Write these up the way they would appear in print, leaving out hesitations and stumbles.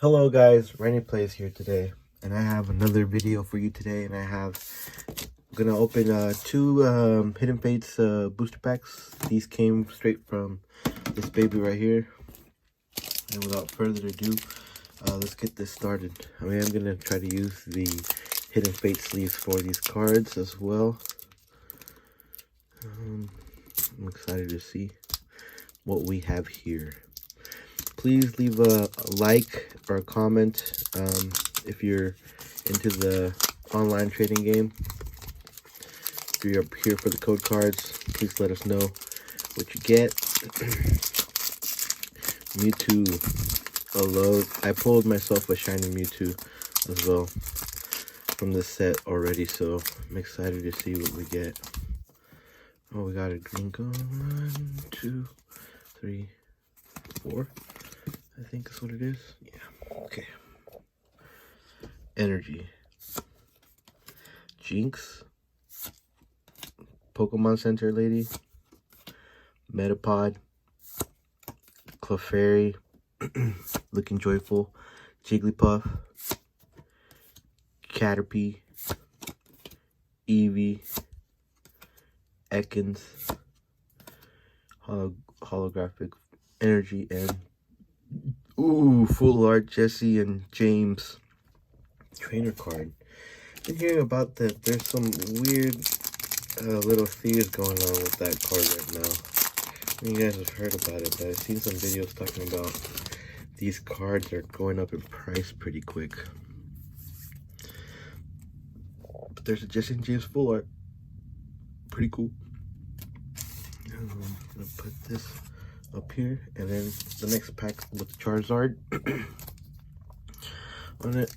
Hello guys, Rainy Plays here today, and I have another video for you today. And I'm gonna open two Hidden Fates booster packs. These came straight from this baby right here. And without further ado, let's get this started. I'm gonna try to use the Hidden Fate sleeves for these cards as well. I'm excited to see what we have here. Please leave a like or a comment if you're into the online trading game. If you're up here for the code cards, please let us know what you get. Mewtwo, I pulled myself a shiny Mewtwo as well from this set already, so I'm excited to see what we get. Oh, we got a green code. 1, 2, 3, 4. I think that's what it is. Yeah. Okay. Energy. Jinx. Pokémon Center Lady. Metapod. Clefairy. Looking Joyful. Jigglypuff. Caterpie. Eevee. Ekans. Holographic Energy, and full art Jesse and James trainer card. Been hearing about that there's some weird little thieves going on with that card right now. You guys have heard about it, but I've seen some videos talking about these cards are going up in price pretty quick. But there's a Jesse and James full art. Pretty cool. I'm gonna put this up here, and then the next pack with Charizard on it.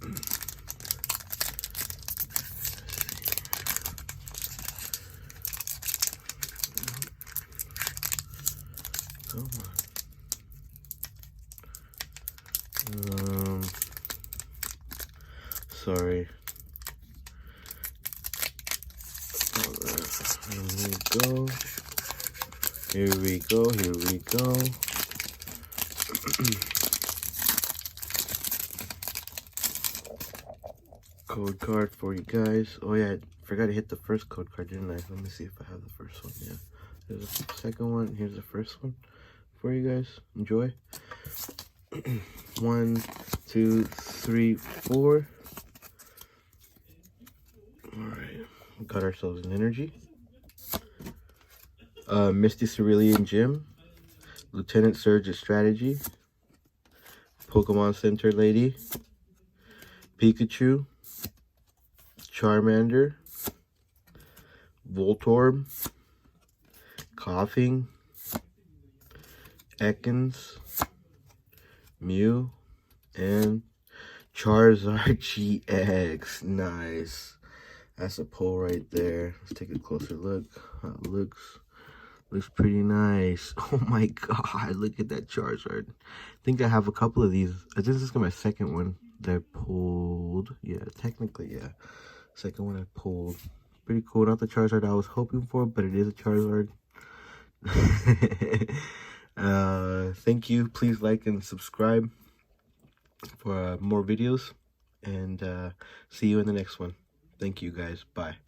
Come on. Sorry. Here we go. Here we go. Code card for you guys. Oh yeah, I forgot to hit the first code card, didn't I? Let me see if I have the first one. Yeah, there's the second one. Here's the first one for you guys. Enjoy. 1, 2, 3, 4. All right, we got ourselves an energy. Misty Cerulean Gym, Lieutenant Surge's Strategy, Pokemon Center Lady, Pikachu, Charmander, Voltorb, Coughing, Ekans, Mew, and Charizardgx. Nice. That's a pull right there. Let's take a closer look. How it looks pretty nice. Oh my god, look at that Charizard. I think I have a couple of these. I think this is my second one that I pulled. Yeah, technically, yeah. Second one I pulled. Pretty cool. Not the Charizard I was hoping for, but it is a Charizard. Thank you. Please like and subscribe for more videos. And see you in the next one. Thank you guys. Bye.